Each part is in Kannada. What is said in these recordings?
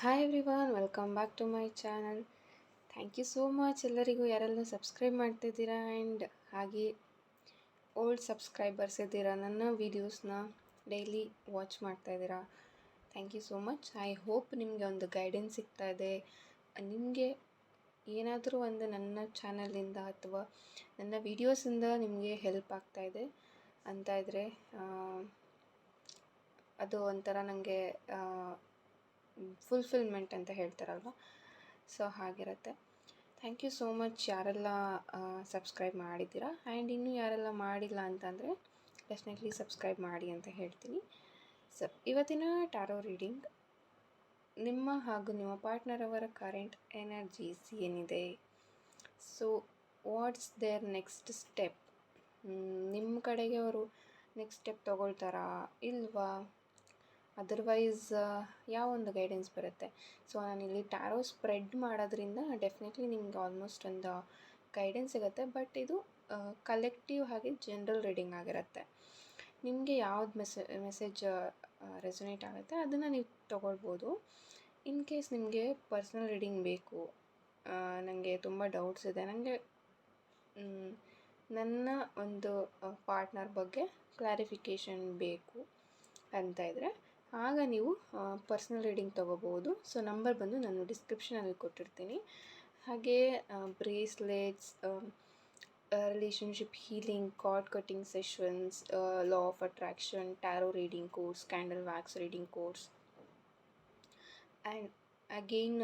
Hi everyone, welcome back to my channel. Thank you so much ಎಲ್ಲರಿಗೂ ಯಾರೆಲ್ಲ ಸಬ್ಸ್ಕ್ರೈಬ್ ಮಾಡ್ತಿದ್ದೀರಾ ಆ್ಯಂಡ್ ಹಾಗೆ ಓಲ್ಡ್ ಸಬ್ಸ್ಕ್ರೈಬರ್ಸ್ ಇದ್ದೀರಾ, ನನ್ನ ವೀಡಿಯೋಸ್ನ ಡೈಲಿ ವಾಚ್ ಮಾಡ್ತಾಯಿದ್ದೀರಾ. Thank you so much. I hope ನಿಮಗೆ ಒಂದು ಗೈಡೆನ್ಸ್ ಸಿಗ್ತಾ ಇದೆ. ನಿಮಗೆ ಏನಾದರೂ ಒಂದು ನನ್ನ ಚಾನಲಿಂದ ಅಥವಾ ನನ್ನ ವೀಡಿಯೋಸಿಂದ ನಿಮಗೆ ಹೆಲ್ಪ್ ಆಗ್ತಾಯಿದೆ ಅಂತ ಇದ್ದರೆ ಅದು ಒಂಥರ ನನಗೆ ಫುಲ್ಫಿಲ್ಮೆಂಟ್ ಅಂತ ಹೇಳ್ತಾರಲ್ವ, ಸೊ ಹಾಗಿರುತ್ತೆ. ಥ್ಯಾಂಕ್ ಯು ಸೋ ಮಚ್ ಯಾರೆಲ್ಲ ಸಬ್ಸ್ಕ್ರೈಬ್ ಮಾಡಿದ್ದೀರಾ. ಆ್ಯಂಡ್ ಇನ್ನೂ ಯಾರೆಲ್ಲ ಮಾಡಿಲ್ಲ ಅಂತಂದರೆ ಡೆಫಿನೆಟ್ಲಿ ಸಬ್ಸ್ಕ್ರೈಬ್ ಮಾಡಿ ಅಂತ ಹೇಳ್ತೀನಿ. ಸೊ ಇವತ್ತಿನ ಟ್ಯಾರೋ ರೀಡಿಂಗ್ ನಿಮ್ಮ ಹಾಗೂ ನಿಮ್ಮ ಪಾರ್ಟ್ನರ್ ಅವರ ಕರೆಂಟ್ ಎನರ್ಜೀಸ್ ಏನಿದೆ, so what's there next step, ನಿಮ್ಮ ಕಡೆಗೆ ಅವರು ನೆಕ್ಸ್ಟ್ ಸ್ಟೆಪ್ ತೊಗೊಳ್ತಾರಾ ಇಲ್ವಾ, ಅದರ್ವೈಸ್ ಯಾವ ಒಂದು ಗೈಡೆನ್ಸ್ ಬರುತ್ತೆ. ಸೊ ನಾನಿಲ್ಲಿ ಟ್ಯಾರೋ ಸ್ಪ್ರೆಡ್ ಮಾಡೋದ್ರಿಂದ ಡೆಫಿನೆಟ್ಲಿ ನಿಮ್ಗೆ ಆಲ್ಮೋಸ್ಟ್ ಒಂದು ಗೈಡೆನ್ಸ್ ಸಿಗುತ್ತೆ. ಬಟ್ ಇದು ಕಲೆಕ್ಟಿವ್ ಹಾಗೆ ಜನರಲ್ ರೀಡಿಂಗ್ ಆಗಿರುತ್ತೆ. ನಿಮಗೆ ಯಾವ್ದು ಮೆಸೇಜ್ ರೆಸೊನೇಟ್ ಆಗುತ್ತೆ ಅದನ್ನು ನೀವು ತೊಗೊಳ್ಬೋದು. ಇನ್ ಕೇಸ್ ನಿಮಗೆ ಪರ್ಸ್ನಲ್ ರೀಡಿಂಗ್ ಬೇಕು, ನನಗೆ ತುಂಬ ಡೌಟ್ಸ್ ಇದೆ, ನನಗೆ ನನ್ನ ಒಂದು ಪಾರ್ಟ್ನರ್ ಬಗ್ಗೆ ಕ್ಲಾರಿಫಿಕೇಷನ್ ಬೇಕು ಅಂತ ಇದ್ದರೆ ಆಗ ನೀವು ಪರ್ಸ್ನಲ್ ರೀಡಿಂಗ್ ತೊಗೋಬೋದು. ಸೊ ನಂಬರ್ ಬಂದು ನಾನು ಡಿಸ್ಕ್ರಿಪ್ಷನಲ್ಲಿ ಕೊಟ್ಟಿರ್ತೀನಿ. ಹಾಗೆ bracelets, relationship healing, card cutting sessions, law of attraction, tarot reading course, candle wax reading course, and again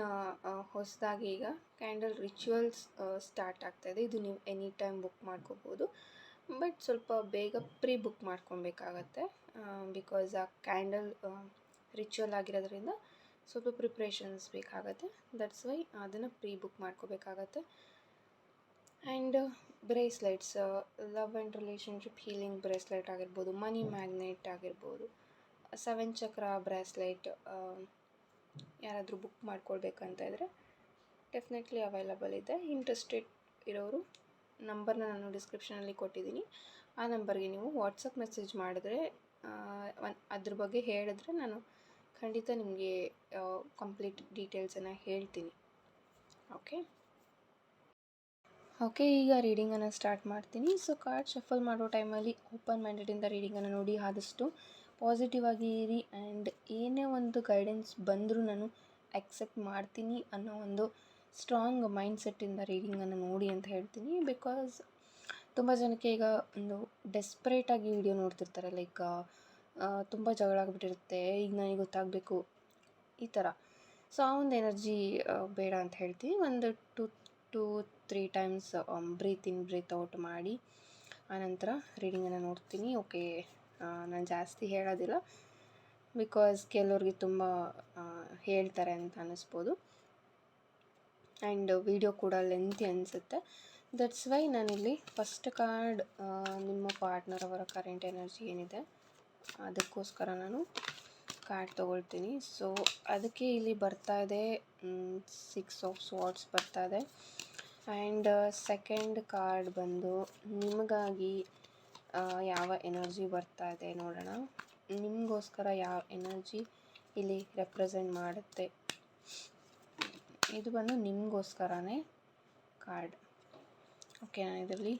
ಹೊಸದಾಗಿ ಈಗ ಕ್ಯಾಂಡಲ್ ರಿಚುವಲ್ಸ್ ಸ್ಟಾರ್ಟ್ ಆಗ್ತಾಯಿದೆ. ಇದು ನೀವು ಎನಿ ಟೈಮ್ ಬುಕ್ ಮಾಡ್ಕೋಬೋದು, ಬಟ್ ಸ್ವಲ್ಪ ಬೇಗ ಪ್ರೀ ಬುಕ್ ಮಾಡ್ಕೊಬೇಕಾಗತ್ತೆ. ಬಿಕಾಸ್ ಆ ಕ್ಯಾಂಡಲ್ ರಿಚುವಲ್ ಆಗಿರೋದ್ರಿಂದ ಸ್ವಲ್ಪ ಪ್ರಿಪ್ರೇಷನ್ಸ್ ಬೇಕಾಗತ್ತೆ. ದಟ್ಸ್ ವೈ ಅದನ್ನು ಪ್ರೀ ಬುಕ್ ಮಾಡ್ಕೋಬೇಕಾಗತ್ತೆ. And bracelets, love and relationship healing bracelet ಆಗಿರ್ಬೋದು, ಮನಿ ಮ್ಯಾಗ್ನೆಟ್ ಆಗಿರ್ಬೋದು, 7 ಚಕ್ರ ಬ್ರೇಸ್ಲೆಟ್ ಯಾರಾದರೂ ಬುಕ್ ಮಾಡ್ಕೊಳ್ಬೇಕಂತ ಇದ್ದರೆ ಡೆಫಿನೆಟ್ಲಿ ಅವೈಲಬಲ್ ಇದೆ. ಇಂಟ್ರೆಸ್ಟೆಡ್ ಇರೋರು ನಂಬರ್ನ ನಾನು ಡಿಸ್ಕ್ರಿಪ್ಷನಲ್ಲಿ ಕೊಟ್ಟಿದ್ದೀನಿ. ಆ ನಂಬರ್ಗೆ ನೀವು ವಾಟ್ಸಪ್ ಮೆಸೇಜ್ ಮಾಡಿದ್ರೆ ಅದ್ರ ಬಗ್ಗೆ ಹೇಳಿದ್ರೆ ನಾನು ಖಂಡಿತ ನಿಮಗೆ ಕಂಪ್ಲೀಟ್ ಡೀಟೇಲ್ಸನ್ನು ಹೇಳ್ತೀನಿ. ಓಕೆ, ಈಗ ರೀಡಿಂಗನ್ನು ಸ್ಟಾರ್ಟ್ ಮಾಡ್ತೀನಿ. ಸೊ ಕಾರ್ಡ್ ಶಫಲ್ ಮಾಡೋ ಟೈಮಲ್ಲಿ ಓಪನ್ ಮೈಂಡೆಡಿಂದ ರೀಡಿಂಗನ್ನು ನೋಡಿ, ಆದಷ್ಟು ಪಾಸಿಟಿವ್ ಆಗಿ ಇರಿ. ಆ್ಯಂಡ್ ಏನೇ ಒಂದು ಗೈಡೆನ್ಸ್ ಬಂದರೂ ನಾನು ಅಕ್ಸೆಪ್ಟ್ ಮಾಡ್ತೀನಿ ಅನ್ನೋ ಒಂದು ಸ್ಟ್ರಾಂಗ್ ಮೈಂಡ್ಸೆಟ್ಟಿಂದ ರೀಡಿಂಗನ್ನು ನೋಡಿ ಅಂತ ಹೇಳ್ತೀನಿ. ಬಿಕಾಸ್ ತುಂಬ ಜನಕ್ಕೆ ಈಗ ಒಂದು ಡೆಸ್ಪರೇಟಾಗಿ ವಿಡಿಯೋ ನೋಡ್ತಿರ್ತಾರೆ, ಲೈಕ್ ತುಂಬ ಜಗಳ ಆಗಿಬಿಟ್ಟಿರುತ್ತೆ, ಈಗ ನನಗೆ ಗೊತ್ತಾಗಬೇಕು ಈ ಥರ. ಸೊ ಆ ಒಂದು ಎನರ್ಜಿ ಬೇಡ ಅಂತ ಹೇಳ್ತೀನಿ. ಒಂದು 2-3 ಟೈಮ್ಸ್ ಬ್ರೀತ್ ಇನ್ ಬ್ರೀತ್ ಔಟ್ ಮಾಡಿ ಆನಂತರ ರೀಡಿಂಗನ್ನು ನೋಡ್ತೀನಿ. ಓಕೆ, ನಾನು ಜಾಸ್ತಿ ಹೇಳೋದಿಲ್ಲ ಬಿಕಾಸ್ ಕೆಲವ್ರಿಗೆ ತುಂಬ ಹೇಳ್ತಾರೆ ಅಂತ ಅನ್ನಿಸ್ಬೋದು, ಆ್ಯಂಡ್ ವಿಡಿಯೋ ಕೂಡ ಲೆಂತಿ ಅನಿಸುತ್ತೆ. ದಟ್ಸ್ ವೈ ನಾನಿಲ್ಲಿ ಫಸ್ಟ್ ಕಾರ್ಡ್ ನಿಮ್ಮ ಪಾರ್ಟ್ನರ್ ಅವರ ಕರೆಂಟ್ ಎನರ್ಜಿ ಏನಿದೆ ಅದಕ್ಕೋಸ್ಕರ ನಾನು ಕಾರ್ಡ್ ತೊಗೊಳ್ತೀನಿ. ಸೊ ಅದಕ್ಕೆ ಇಲ್ಲಿ ಬರ್ತಾ ಇದೆ 6 ಆಫ್ ಸ್ವಾರ್ಡ್ಸ್ ಬರ್ತಾ ಇದೆ. ಆ್ಯಂಡ್ ಸೆಕೆಂಡ್ ಕಾರ್ಡ್ ಬಂದು ನಿಮಗಾಗಿ ಯಾವ ಎನರ್ಜಿ ಬರ್ತಾ ಇದೆ ನೋಡೋಣ. ನಿಮಗೋಸ್ಕರ ಯಾವ ಎನರ್ಜಿ ಇಲ್ಲಿ ರೆಪ್ರೆಸೆಂಟ್ ಮಾಡುತ್ತೆ. ಇದು ಬಂದು ನಿಮಗೋಸ್ಕರನೇ ಕಾರ್ಡ್. ಓಕೆ, ನಾನು ಇದರಲ್ಲಿ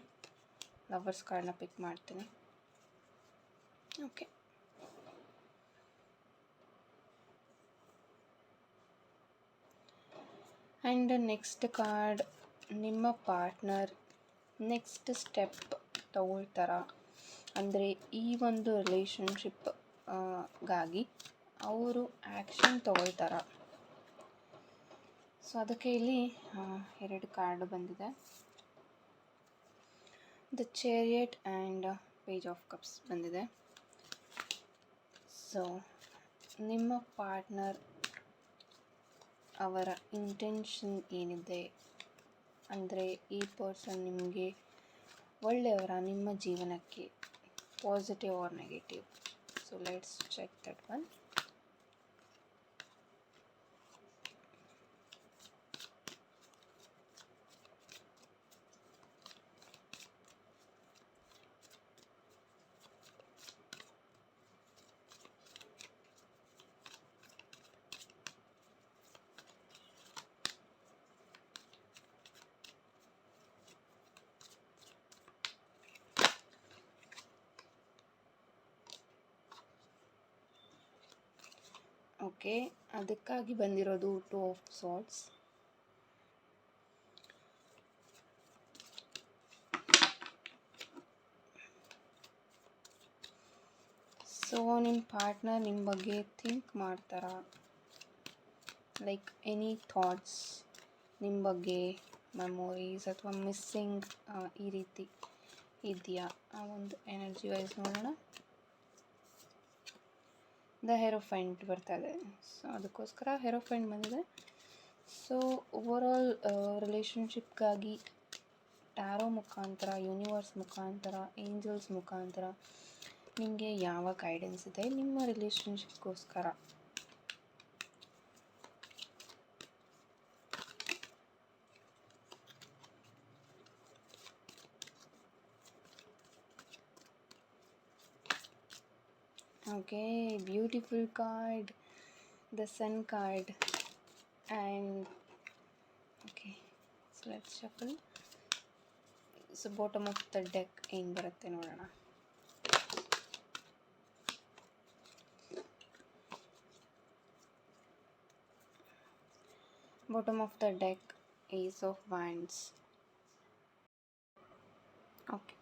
ಲವರ್ಸ್ ಕಾರ್ಡ್ನ ಪಿಕ್ ಮಾಡ್ತೀನಿ. ಓಕೆ, ಆ್ಯಂಡ್ ನೆಕ್ಸ್ಟ್ ಕಾರ್ಡ್ ನಿಮ್ಮ ಪಾರ್ಟ್ನರ್ ನೆಕ್ಸ್ಟ್ ಸ್ಟೆಪ್ ತಗೊಳ್ತಾರಾ, ಅಂದರೆ ಈ ಒಂದು ರಿಲೇಷನ್ಶಿಪ್ ಗಾಗಿ ಅವರು ಆ್ಯಕ್ಷನ್ ತಗೊಳ್ತಾರಾ. ಸೊ ಅದಕ್ಕೆ ಇಲ್ಲಿ 2 ಕಾರ್ಡ್ ಬಂದಿದೆ. The chariot and page of cups ಬಂದಿದೆ. ಸೊ ನಿಮ್ಮ ಪಾರ್ಟ್ನರ್ ಅವರ ಇಂಟೆನ್ಷನ್ ಏನಿದೆ, ಅಂದರೆ ಈ ಪರ್ಸನ್ ನಿಮಗೆ ಒಳ್ಳೆಯವರ, ನಿಮ್ಮ ಜೀವನಕ್ಕೆ positive or negative. So let's check that one. Okay, ಅದಕ್ಕಾಗಿ ಬಂದಿರೋದು 2 ಆಫ್ ಸಾರ್ಟ್ಸ್. ಸೊ ನಿಮ್ಮ ಪಾರ್ಟ್ನರ್ ನಿಮ್ಮ ಬಗ್ಗೆ ಥಿಂಕ್ ಮಾಡ್ತಾರಾ? ಲೈಕ್ ಎನಿ ಥಾಟ್ಸ್ ನಿಮ್ಮ ಬಗ್ಗೆ, ಮೆಮೊರೀಸ್ ಅಥವಾ ಮಿಸ್ಸಿಂಗ್ ಈ ರೀತಿ ಇದೆಯಾ? ಆ ಒಂದು ಎನರ್ಜಿ ವೈಸ್ ನೋಡೋಣ. ದ ಹೆರೋಫೈಂಟ್ ಬರ್ತಾ ಇದೆ, ಸೊ ಅದಕ್ಕೋಸ್ಕರ ಹೆರೋಫೈಂಟ್ ಬಂದಿದೆ. ಸೊ ಓವರಾಲ್ ರಿಲೇಷನ್ಶಿಪ್ಗಾಗಿ ಟ್ಯಾರೋ ಮುಖಾಂತರ, ಯೂನಿವರ್ಸ್ ಮುಖಾಂತರ, ಏಂಜಲ್ಸ್ ಮುಖಾಂತರ ನಿಮಗೆ ಯಾವ ಗೈಡೆನ್ಸ್ ಇದೆ ನಿಮ್ಮ ರಿಲೇಷನ್ಶಿಪ್ಗೋಸ್ಕರ? Okay, beautiful card, the sun card, and okay, so let's shuffle. So bottom of the deck ಏನು ಬರುತ್ತೆ ನೋಡೋಣ. Bottom of the deck, Ace of Wands. Okay,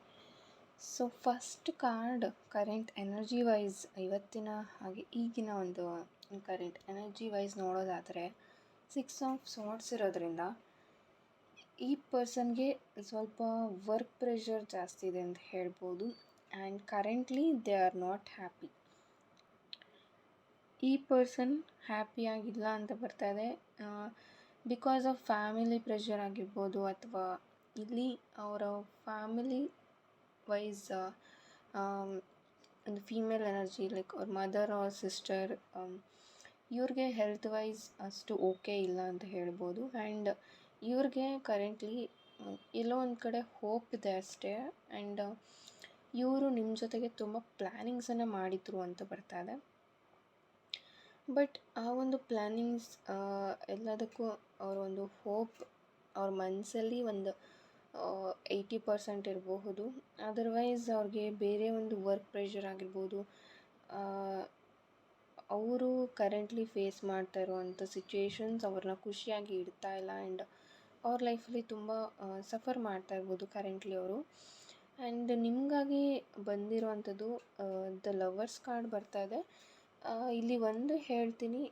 so first card current energy wise ಇವತ್ತಿನ ಹಾಗೆ ಈಗಿನ ಒಂದು ಕರೆಂಟ್ ಎನರ್ಜಿ ವೈಸ್ ನೋಡೋದಾದರೆ 6 ಆಫ್ ಸಾರ್ಟ್ಸ್ ಇರೋದ್ರಿಂದ ಈ ಪರ್ಸನ್ಗೆ ಸ್ವಲ್ಪ ವರ್ಕ್ ಪ್ರೆಷರ್ ಜಾಸ್ತಿ ಇದೆ ಅಂತ ಹೇಳ್ಬೋದು. And currently they are not happy. ಈ ಪರ್ಸನ್ ಹ್ಯಾಪಿಯಾಗಿಲ್ಲ ಅಂತ ಬರ್ತಾ ಇದೆ. ಬಿಕಾಸ್ ಆಫ್ ಫ್ಯಾಮಿಲಿ ಪ್ರೆಷರ್ ಆಗಿರ್ಬೋದು, ಅಥವಾ ಇಲ್ಲಿ ಅವರ ಫ್ಯಾಮಿಲಿ ವೈಸ್ ಒಂದು ಫೀಮೇಲ್ ಎನರ್ಜಿ, ಲೈಕ್ ಅವ್ರ ಮದರ್ ಆರ್ ಸಿಸ್ಟರ್, ಇವ್ರಿಗೆ ಹೆಲ್ತ್ ವೈಸ್ ಅಷ್ಟು ಓಕೆ ಇಲ್ಲ ಅಂತ ಹೇಳ್ಬೋದು. ಆ್ಯಂಡ್ ಇವ್ರಿಗೆ ಕರೆಂಟ್ಲಿ ಎಲ್ಲೋ ಒಂದು ಕಡೆ ಹೋಪ್ ಇದೆ ಅಷ್ಟೇ. ಆ್ಯಂಡ್ ಇವರು ನಿಮ್ಮ ಜೊತೆಗೆ ತುಂಬ ಪ್ಲ್ಯಾನಿಂಗ್ಸನ್ನು ಮಾಡಿದ್ರು ಅಂತ ಬರ್ತಾ ಇದೆ. ಬಟ್ ಆ ಒಂದು ಪ್ಲ್ಯಾನಿಂಗ್ಸ್ ಎಲ್ಲದಕ್ಕೂ ಅವರ ಒಂದು ಹೋಪ್ ಅವ್ರ ಮನಸ್ಸಲ್ಲಿ ಒಂದು 80% ಇರಬಹುದು. ಅದರ್ವೈಸ್ ಅವ್ರಿಗೆ ಬೇರೆ ಒಂದು ವರ್ಕ್ ಪ್ರೆಷರ್ ಆಗಿರ್ಬೋದು, ಅವರು ಕರೆಂಟ್ಲಿ ಫೇಸ್ ಮಾಡ್ತಾ ಇರುವಂಥ ಸಿಚುವೇಶನ್ಸ್ ಅವ್ರನ್ನ ಖುಷಿಯಾಗಿ ಇಡ್ತಾ ಇಲ್ಲ. ಆ್ಯಂಡ್ ಅವ್ರ ಲೈಫಲ್ಲಿ ತುಂಬ ಸಫರ್ ಮಾಡ್ತಾ ಇರ್ಬೋದು ಕರೆಂಟ್ಲಿ ಅವರು. ಆ್ಯಂಡ್ ನಿಮಗಾಗಿ ಬಂದಿರುವಂಥದ್ದು ದ ಲವರ್ಸ್ ಕಾರ್ಡ್ ಬರ್ತಾ ಇದೆ. ಇಲ್ಲಿ ಒಂದು ಹೇಳ್ತೀನಿ,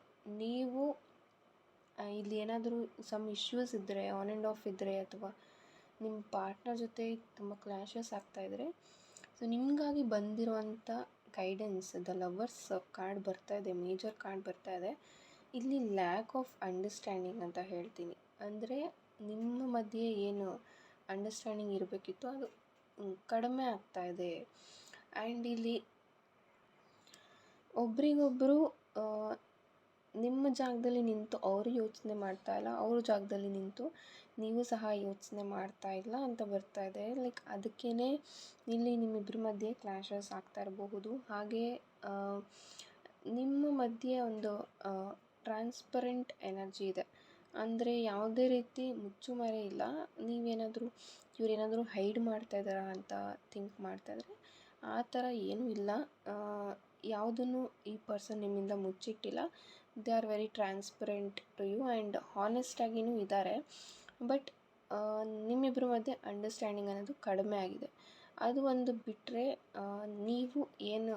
ನೀವು ಇಲ್ಲಿ ಏನಾದರೂ ಸಮ್ ಇಶ್ಯೂಸ್ ಇದ್ದರೆ, ಆನ್ ಆ್ಯಂಡ್ ಆಫ್ ಇದ್ದರೆ, ಅಥವಾ ನಿಮ್ಮ ಪಾರ್ಟ್ನರ್ ಜೊತೆ ತುಂಬ ಕ್ಲ್ಯಾಶಸ್ ಆಗ್ತಾಯಿದ್ರೆ, ಸೊ ನಿಮಗಾಗಿ ಬಂದಿರುವಂಥ ಗೈಡೆನ್ಸ್ ದ ಲವರ್ಸ್ ಕಾರ್ಡ್ ಬರ್ತಾ ಇದೆ, ಮೇಜರ್ ಕಾರ್ಡ್ ಬರ್ತಾ ಇದೆ. ಇಲ್ಲಿ ಲ್ಯಾಕ್ ಆಫ್ ಅಂಡರ್ಸ್ಟ್ಯಾಂಡಿಂಗ್ ಅಂತ ಹೇಳ್ತೀನಿ. ಅಂದರೆ ನಿಮ್ಮ ಮಧ್ಯೆ ಏನು ಅಂಡರ್ಸ್ಟ್ಯಾಂಡಿಂಗ್ ಇರಬೇಕಿತ್ತು ಅದು ಕಡಿಮೆ ಆಗ್ತಾ ಇದೆ. ಆ್ಯಂಡ್ ಇಲ್ಲಿ ಒಬ್ರಿಗೊಬ್ಬರು ನಿಮ್ಮ ಜಾಗದಲ್ಲಿ ನಿಂತು ಅವರು ಯೋಚನೆ ಮಾಡ್ತಾ ಇಲ್ಲ, ಅವ್ರ ಜಾಗದಲ್ಲಿ ನಿಂತು ನೀವು ಸಹ ಯೋಚನೆ ಮಾಡ್ತಾ ಇಲ್ಲ ಅಂತ ಬರ್ತಾ ಇದೆ. ಲೈಕ್ ಅದಕ್ಕೇ ಇಲ್ಲಿ ನಿಮ್ಮಿಬ್ಬರ ಮಧ್ಯೆ ಕ್ಲ್ಯಾಶಸ್ ಆಗ್ತಾ ಇರಬಹುದು. ಹಾಗೆ ನಿಮ್ಮ ಮಧ್ಯೆ ಒಂದು ಟ್ರಾನ್ಸ್ಪರೆಂಟ್ ಎನರ್ಜಿ ಇದೆ. ಅಂದರೆ ಯಾವುದೇ ರೀತಿ ಮುಚ್ಚುಮರೆ ಇಲ್ಲ. ಇವರೇನಾದರೂ ಹೈಡ್ ಮಾಡ್ತಾ ಇದ್ದಾರಾ ಅಂತ ಥಿಂಕ್ ಮಾಡ್ತಾಯಿದ್ರೆ ಆ ಥರ ಏನೂ ಇಲ್ಲ. ಯಾವುದನ್ನು ಈ ಪರ್ಸನ್ ನಿಮ್ಮಿಂದ ಮುಚ್ಚಿಟ್ಟಿಲ್ಲ. They are very transparent to you and ಹಾನೆಸ್ಟಾಗಿಯೂ ಇದ್ದಾರೆ. ಬಟ್ ನಿಮ್ಮಿಬ್ಬರ ಮಧ್ಯೆ ಅಂಡರ್ಸ್ಟ್ಯಾಂಡಿಂಗ್ ಅನ್ನೋದು ಕಡಿಮೆ ಆಗಿದೆ. ಅದು ಒಂದು ಬಿಟ್ಟರೆ ನೀವು ಏನು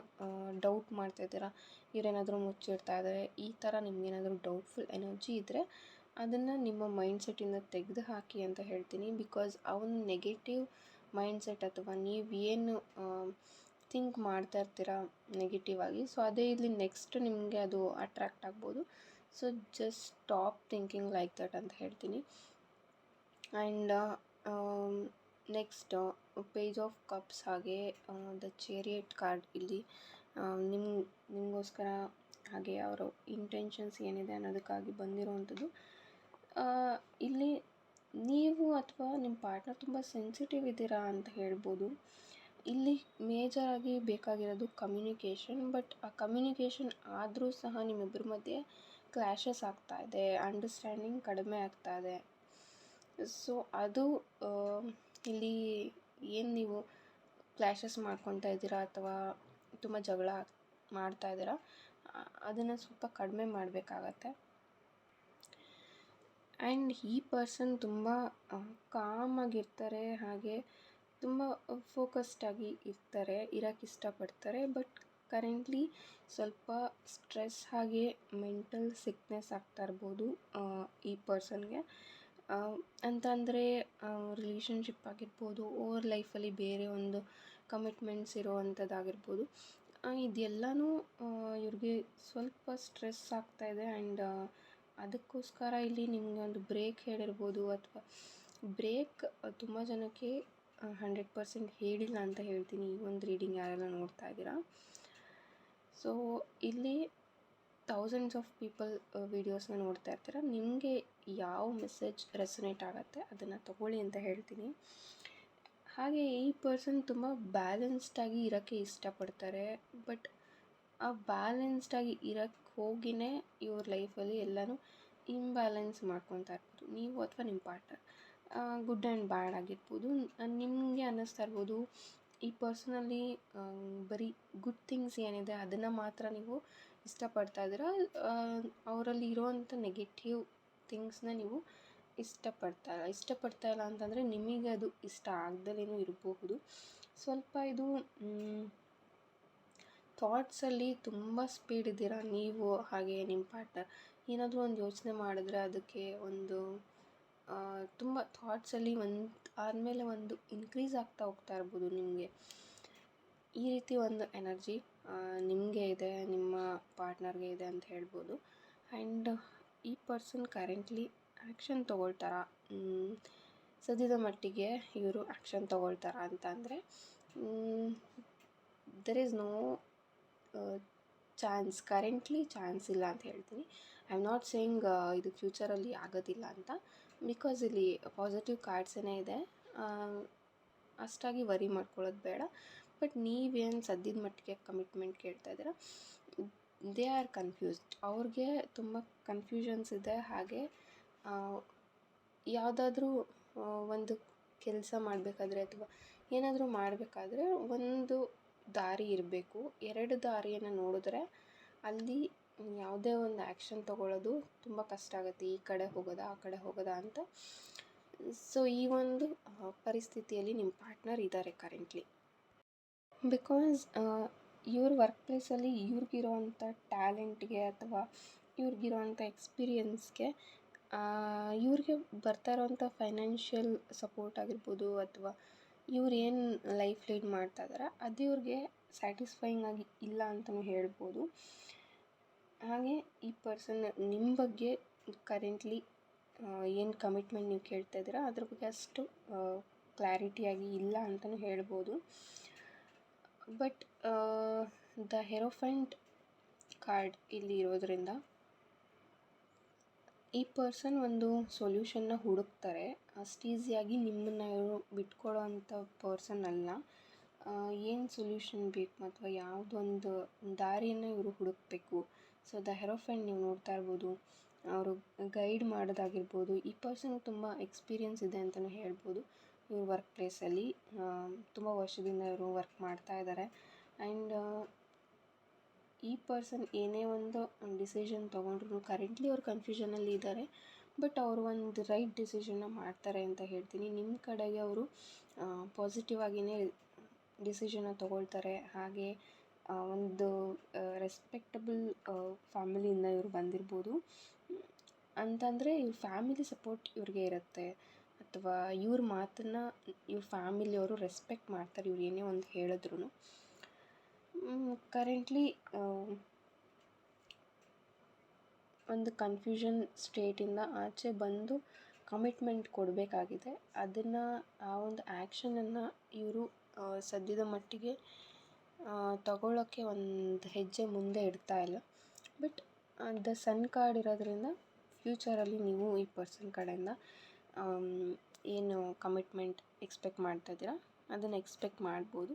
ಡೌಟ್ ಮಾಡ್ತಾಯಿದ್ದೀರಾ, ಇವರೇನಾದರೂ ಮುಚ್ಚಿಡ್ತಾ ಇದ್ದಾರೆ, ಈ ಥರ ನಿಮಗೇನಾದರೂ ಡೌಟ್ಫುಲ್ ಎನರ್ಜಿ ಇದ್ದರೆ ಅದನ್ನು ನಿಮ್ಮ ಮೈಂಡ್ಸೆಟ್ಟಿಂದ ತೆಗೆದು ಹಾಕಿ ಅಂತ ಹೇಳ್ತೀನಿ. ಬಿಕಾಸ್ ಆ ಒಂದು ನೆಗೆಟಿವ್ ಮೈಂಡ್ಸೆಟ್ ಅಥವಾ ನೀವೇನು ಥಿಂಕ್ ಮಾಡ್ತಾ ಇರ್ತೀರಾ ನೆಗೆಟಿವ್ ಆಗಿ, ಸೊ ಅದೇ ಇಲ್ಲಿ ನೆಕ್ಸ್ಟ್ ನಿಮಗೆ ಅದು ಅಟ್ರ್ಯಾಕ್ಟ್ ಆಗ್ಬೋದು. So just stop thinking like that ಅಂತ ಹೇಳ್ತೀನಿ. And next page of cups, ಹಾಗೆ ದ ಚೇರಿಯಟ್ ಕಾರ್ಡ್ ಇಲ್ಲಿ ನಿಮಗೋಸ್ಕರ, ಹಾಗೆ ಅವರ ಇಂಟೆನ್ಷನ್ಸ್ ಏನಿದೆ ಅನ್ನೋದಕ್ಕಾಗಿ ಬಂದಿರುವಂಥದ್ದು. ಇಲ್ಲಿ ನೀವು ಅಥವಾ ನಿಮ್ಮ ಪಾರ್ಟ್ನರ್ ತುಂಬ ಸೆನ್ಸಿಟಿವ್ ಇದ್ದೀರಾ ಅಂತ ಹೇಳ್ಬೋದು. ಇಲ್ಲಿ ಮೇಜರಾಗಿ ಬೇಕಾಗಿರೋದು ಕಮ್ಯುನಿಕೇಷನ್. ಬಟ್ ಆ ಕಮ್ಯುನಿಕೇಷನ್ ಆದರೂ ಸಹ ನಿಮ್ಮಿಬ್ಬರ ಮಧ್ಯೆ ಕ್ಲ್ಯಾಶಸ್ ಆಗ್ತಾ ಇದೆ, ಅಂಡರ್ಸ್ಟ್ಯಾಂಡಿಂಗ್ ಕಡಿಮೆ ಆಗ್ತಾ ಇದೆ. ಸೊ ಅದು ಇಲ್ಲಿ ಏನು ನೀವು ಕ್ಲ್ಯಾಶಸ್ ಮಾಡ್ಕೊತಾ ಇದ್ದೀರಾ ಅಥವಾ ತುಂಬ ಜಗಳ ಮಾಡ್ತಾ ಇದ್ದೀರಾ, ಅದನ್ನು ಸ್ವಲ್ಪ ಕಡಿಮೆ ಮಾಡಬೇಕಾಗತ್ತೆ. ಆ್ಯಂಡ್ ಈ ಪರ್ಸನ್ ತುಂಬ ಕಾಮಾಗಿರ್ತಾರೆ, ಹಾಗೆ ತುಂಬ ಫೋಕಸ್ಡಾಗಿ ಇರೋಕ್ಕೆ ಇಷ್ಟಪಡ್ತಾರೆ. ಬಟ್ ಕರೆಂಟ್ಲಿ ಸ್ವಲ್ಪ ಸ್ಟ್ರೆಸ್ ಹಾಗೆ ಮೆಂಟಲ್ ಸಿಕ್ನೆಸ್ ಆಗ್ತಾ ಇರ್ಬೋದು ಈ ಪರ್ಸನ್ಗೆ. ಅಂತಂದರೆ ರಿಲೇಷನ್ಶಿಪ್ ಆಗಿರ್ಬೋದು, ಓವರ್ ಲೈಫಲ್ಲಿ ಬೇರೆ ಒಂದು ಕಮಿಟ್ಮೆಂಟ್ಸ್ ಇರೋವಂಥದ್ದಾಗಿರ್ಬೋದು. ಇದೆಲ್ಲನೂ ಇವ್ರಿಗೆ ಸ್ವಲ್ಪ ಸ್ಟ್ರೆಸ್ ಆಗ್ತಾಯಿದೆ. ಆ್ಯಂಡ್ ಅದಕ್ಕೋಸ್ಕರ ಇಲ್ಲಿ ನಿಮಗೆ ಒಂದು ಬ್ರೇಕ್ ಹೇಳಿರ್ಬೋದು, ಅಥವಾ ಬ್ರೇಕ್ ತುಂಬ ಜನಕ್ಕೆ 100% ಹೇಳಿಲ್ಲ ಅಂತ ಹೇಳ್ತೀನಿ ಈ ಒಂದು ರೀಡಿಂಗ್ ಯಾರೆಲ್ಲ ನೋಡ್ತಾ ಇದ್ದೀರಾ. ಸೊ ಇಲ್ಲಿ ಥೌಸಂಡ್ಸ್ ಆಫ್ ಪೀಪಲ್ ವೀಡಿಯೋಸ್ನ ನೋಡ್ತಾ ಇರ್ತೀರ. ನಿಮಗೆ ಯಾವ ಮೆಸೇಜ್ ರೆಸೊನೇಟ್ ಆಗುತ್ತೆ ಅದನ್ನು ತಗೊಳ್ಳಿ ಅಂತ ಹೇಳ್ತೀನಿ. ಹಾಗೆ ಈ ಪರ್ಸನ್ ತುಂಬ ಬ್ಯಾಲೆನ್ಸ್ಡಾಗಿ ಇರೋಕ್ಕೆ ಇಷ್ಟಪಡ್ತಾರೆ. ಬಟ್ ಆ ಬ್ಯಾಲೆನ್ಸ್ಡಾಗಿ ಇರೋಕ್ಕೆ ಹೋಗಿನೇ ಇವ್ರ ಲೈಫಲ್ಲಿ ಎಲ್ಲನೂ ಇಂಬ್ಯಾಲೆನ್ಸ್ ಮಾಡ್ಕೊತಾ ಇರ್ಬೋದು, ನೀವು ಅಥವಾ ನಿಮ್ಮ ಪಾರ್ಟ್ನರ್. ಗುಡ್ ಆ್ಯಂಡ್ ಬ್ಯಾಡ್ ಆಗಿರ್ಬೋದು. ನಿಮಗೆ ಅನ್ನಿಸ್ತಾ ಇರ್ಬೋದು ಈ ಪರ್ಸನಲ್ಲಿ ಬರೀ ಗುಡ್ ಥಿಂಗ್ಸ್ ಏನಿದೆ ಅದನ್ನು ಮಾತ್ರ ನೀವು ಇಷ್ಟಪಡ್ತಾ ಇದ್ದೀರಾ, ಅವರಲ್ಲಿ ಇರೋವಂಥ ನೆಗೆಟಿವ್ ಥಿಂಗ್ಸ್ನ ನೀವು ಇಷ್ಟಪಡ್ತಾ ಇಲ್ಲ ಅಂತಂದರೆ ನಿಮಗೆ ಅದು ಇಷ್ಟ ಆಗ್ದಲೇನೂ ಇರಬಹುದು. ಸ್ವಲ್ಪ ಇದು ಥಾಟ್ಸಲ್ಲಿ ತುಂಬ ಸ್ಪೀಡ್ ಇದ್ದೀರಾ ನೀವು ಹಾಗೆ ನಿಮ್ಮ ಪಾರ್ಟ್ನರ್. ಏನಾದರೂ ಒಂದು ಯೋಚನೆ ಮಾಡಿದ್ರೆ ಅದಕ್ಕೆ ಒಂದು ತುಂಬ ಥಾಟ್ಸಲ್ಲಿ ಒಂದು ಆದಮೇಲೆ ಒಂದು ಇನ್ಕ್ರೀಸ್ ಆಗ್ತಾ ಹೋಗ್ತಾ ಇರ್ಬೋದು ನಿಮಗೆ. ಈ ರೀತಿ ಒಂದು ಎನರ್ಜಿ ನಿಮಗೆ ಇದೆ, ನಿಮ್ಮ ಪಾರ್ಟ್ನರ್ಗೆ ಇದೆ ಅಂತ ಹೇಳ್ಬೋದು. ಆ್ಯಂಡ್ ಈ ಪರ್ಸನ್ ಕರೆಂಟ್ಲಿ ಆ್ಯಕ್ಷನ್ ತೊಗೊಳ್ತಾರಾ, ಸದ್ಯದ ಮಟ್ಟಿಗೆ ಇವರು ಆ್ಯಕ್ಷನ್ ತೊಗೊಳ್ತಾರಾ ಅಂತ ಅಂದರೆ there is no chance. Currently chance ಇಲ್ಲ ಅಂತ ಹೇಳ್ತೀನಿ. ಐ ಆಮ್ ನಾಟ್ ಸೇಯಿಂಗ್ ಇದು ಫ್ಯೂಚರಲ್ಲಿ ಆಗೋದಿಲ್ಲ ಅಂತ, ಬಿಕಾಸ್ ಇಲ್ಲಿ ಪಾಸಿಟಿವ್ ಕಾರ್ಡ್ಸೇ ಇದೆ. ಅಷ್ಟಾಗಿ ವರಿ ಮಾಡ್ಕೊಳ್ಳೋದು ಬೇಡ. ಬಟ್ ನೀವೇನು ಸದ್ಯದ ಮಟ್ಟಿಗೆ ಕಮಿಟ್ಮೆಂಟ್ ಕೇಳ್ತಾ ಇದ್ದೀರಾ, ದೇ ಆರ್ ಕನ್ಫ್ಯೂಸ್ಡ್. ಅವ್ರಿಗೆ ತುಂಬ ಕನ್ಫ್ಯೂಷನ್ಸ್ ಇದೆ. ಹಾಗೆ ಯಾವುದಾದ್ರೂ ಒಂದು ಕೆಲಸ ಮಾಡಬೇಕಾದ್ರೆ ಅಥವಾ ಏನಾದರೂ ಮಾಡಬೇಕಾದ್ರೆ ಒಂದು ದಾರಿ ಇರಬೇಕು. ಎರಡು ದಾರಿಯನ್ನು ನೋಡಿದ್ರೆ ಅಲ್ಲಿ ಯಾವುದೇ ಒಂದು ಆ್ಯಕ್ಷನ್ ತೊಗೊಳ್ಳೋದು ತುಂಬ ಕಷ್ಟ ಆಗುತ್ತೆ. ಈ ಕಡೆ ಹೋಗೋದಾ ಆ ಕಡೆ ಹೋಗೋದಾ ಅಂತ. ಸೊ ಈ ಒಂದು ಪರಿಸ್ಥಿತಿಯಲ್ಲಿ ನಿಮ್ಮ ಪಾರ್ಟ್ನರ್ ಇದ್ದಾರೆ ಕರೆಂಟ್ಲಿ. ಬಿಕಾಸ್ ಇವ್ರ ವರ್ಕ್ ಪ್ಲೇಸಲ್ಲಿ ಇವ್ರಿಗಿರೋವಂಥ ಟ್ಯಾಲೆಂಟ್ಗೆ ಅಥವಾ ಇವ್ರಿಗಿರೋವಂಥ ಎಕ್ಸ್ಪೀರಿಯನ್ಸ್ಗೆ ಇವ್ರಿಗೆ ಬರ್ತಾ ಇರೋವಂಥ ಫೈನಾನ್ಷಿಯಲ್ ಸಪೋರ್ಟ್ ಆಗಿರ್ಬೋದು, ಅಥವಾ ಇವ್ರು ಏನು ಲೈಫ್ ಲೀಡ್ ಮಾಡ್ತಾ ಇದ್ದಾರೆ ಅದು ಇವ್ರಿಗೆ ಸ್ಯಾಟಿಸ್ಫೈಯಿಂಗ್ ಆಗಿ ಇಲ್ಲ ಅಂತಲೂ ಹೇಳ್ಬೋದು. ಹಾಗೆ ಈ ಪರ್ಸನ್ ನಿಮ್ಮ ಬಗ್ಗೆ ಕರೆಂಟ್ಲಿ ಏನು ಕಮಿಟ್ಮೆಂಟ್ ನೀವು ಕೇಳ್ತಾ ಇದ್ದೀರಾ ಅದ್ರ ಬಗ್ಗೆ ಅಷ್ಟು ಕ್ಲಾರಿಟಿಯಾಗಿ ಇಲ್ಲ ಅಂತಲೂ ಹೇಳ್ಬೋದು. ಬಟ್ ದ ಹೆರೋಫೆಂಟ್ ಕಾರ್ಡ್ ಇಲ್ಲಿ ಇರೋದ್ರಿಂದ ಈ ಪರ್ಸನ್ ಒಂದು ಸೊಲ್ಯೂಷನ್ನ ಹುಡುಕ್ತಾರೆ. ಅಷ್ಟು ಈಸಿಯಾಗಿ ನಿಮ್ಮನ್ನು ಇವರು ಬಿಟ್ಕೊಡೋ ಅಂಥ ಪರ್ಸನ್ ಅಲ್ಲ. ಏನು ಸೊಲ್ಯೂಷನ್ ಬೇಕು ಅಥವಾ ಯಾವುದೊಂದು ದಾರಿಯನ್ನು ಇವರು ಹುಡುಕಬೇಕು. ಸೊ ದ ಹೆರೋಫೆಂಟ್ ನೀವು ನೋಡ್ತಾ ಇರ್ಬೋದು, ಅವರು ಗೈಡ್ ಮಾಡೋದಾಗಿರ್ಬೋದು. ಈ ಪರ್ಸನ್ ತುಂಬ ಎಕ್ಸ್ಪೀರಿಯನ್ಸ್ ಇದೆ ಅಂತಲೂ ಹೇಳ್ಬೋದು. ಇವ್ರ ವರ್ಕ್ ಪ್ಲೇಸಲ್ಲಿ ತುಂಬ ವರ್ಷದಿಂದ ಇವರು ವರ್ಕ್ ಮಾಡ್ತಾ ಇದ್ದಾರೆ. ಆ್ಯಂಡ್ ಈ ಪರ್ಸನ್ ಏನೇ ಒಂದು ಡಿಸಿಷನ್ ತೊಗೊಂಡ್ರು ಕರೆಂಟ್ಲಿ ಅವ್ರು ಕನ್ಫ್ಯೂಷನಲ್ಲಿ ಇದ್ದಾರೆ. ಬಟ್ ಅವರು ಒಂದು ರೈಟ್ ಡಿಸಿಷನ್ನ ಮಾಡ್ತಾರೆ ಅಂತ ಹೇಳ್ತೀನಿ. ನಿಮ್ಮ ಕಡೆಗೆ ಅವರು ಪಾಸಿಟಿವ್ ಆಗಿಯೇ ಡಿಸಿಷನ್ನ ತೊಗೊಳ್ತಾರೆ. ಹಾಗೆ ಒಂದು ರೆಸ್ಪೆಕ್ಟಬಲ್ ಫ್ಯಾಮಿಲಿಯಿಂದ ಇವರು ಬಂದಿರ್ಬೋದು ಅಂತಂದರೆ ಇವ್ರ ಫ್ಯಾಮಿಲಿ ಸಪೋರ್ಟ್ ಇವ್ರಿಗೆ ಇರುತ್ತೆ, ಅಥವಾ ಇವ್ರ ಮಾತನ್ನು ಇವ್ರ ಫ್ಯಾಮಿಲಿಯವರು ರೆಸ್ಪೆಕ್ಟ್ ಮಾಡ್ತಾರೆ ಇವ್ರು ಏನೇ ಒಂದು ಹೇಳಿದ್ರು. ಕರೆಂಟ್ಲಿ ಒಂದು ಕನ್ಫ್ಯೂಷನ್ ಸ್ಟೇಟಿಂದ ಆಚೆ ಬಂದು ಕಮಿಟ್ಮೆಂಟ್ ಕೊಡಬೇಕಾಗಿದೆ. ಅದನ್ನು ಆ ಒಂದು ಆ್ಯಕ್ಷನನ್ನು ಇವರು ಸದ್ಯದ ಮಟ್ಟಿಗೆ ತಗೊಳ್ಳೋಕ್ಕೆ ಒಂದು ಹೆಜ್ಜೆ ಮುಂದೆ ಇಡ್ತಾ ಇಲ್ಲ. ಬಟ್ ದ ಸನ್ ಕಾರ್ಡ್ ಇರೋದ್ರಿಂದ ಫ್ಯೂಚರಲ್ಲಿ ನೀವು ಈ ಪರ್ಸನ್ ಕಡೆಯಿಂದ ಏನು ಕಮಿಟ್ಮೆಂಟ್ ಎಕ್ಸ್ಪೆಕ್ಟ್ ಮಾಡ್ತಾ ಇದ್ದೀರಾ ಅದನ್ನು ಎಕ್ಸ್ಪೆಕ್ಟ್ ಮಾಡ್ಬೋದು.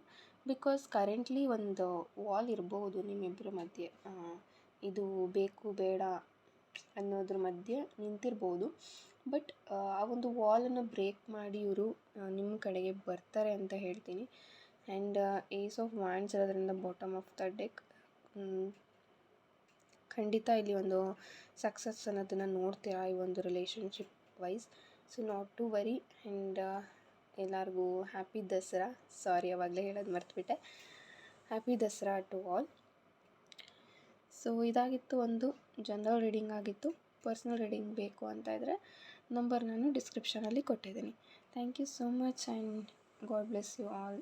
ಬಿಕಾಸ್ ಕರೆಂಟ್ಲಿ ಒಂದು ವಾಲ್ ಇರ್ಬೋದು ನಿಮ್ಮಿಬ್ಬರ ಮಧ್ಯೆ, ಇದು ಬೇಕು ಬೇಡ ಅನ್ನೋದ್ರ ಮಧ್ಯೆ ನಿಂತಿರ್ಬೋದು. ಬಟ್ ಆ ಒಂದು ವಾಲನ್ನು ಬ್ರೇಕ್ ಮಾಡಿ ಇವರು ನಿಮ್ಮ ಕಡೆಗೆ ಬರ್ತಾರೆ ಅಂತ ಹೇಳ್ತೀನಿ. ಆ್ಯಂಡ್ ಏಸ್ ಆಫ್ ವ್ಯಾಂಡ್ಸ್ ಇರೋದ್ರಿಂದ ಬಾಟಮ್ ಆಫ್ ದ ಡೆಕ್ ಖಂಡಿತ ಇಲ್ಲಿ ಒಂದು ಸಕ್ಸಸ್ ಅನ್ನೋದನ್ನು ನೋಡ್ತೀರಾ ಈ ಒಂದು relationship wise. So not to worry. And ಎಲ್ಲರಿಗೂ ಹ್ಯಾಪಿ ದಸರಾ. ಸಾರಿ, ಅವಾಗಲೇ ಹೇಳೋದು ಮರ್ತುಬಿಟ್ಟೆ. Happy Dasara to all. So ಇದಾಗಿತ್ತು, ಒಂದು ಜನರಲ್ ರೀಡಿಂಗ್ ಆಗಿತ್ತು. ಪರ್ಸ್ನಲ್ ರೀಡಿಂಗ್ ಬೇಕು ಅಂತ ಇದ್ದರೆ ನಂಬರ್ ನಾನು ಡಿಸ್ಕ್ರಿಪ್ಷನಲ್ಲಿ ಕೊಟ್ಟಿದ್ದೀನಿ. Thank you so much and God bless you all.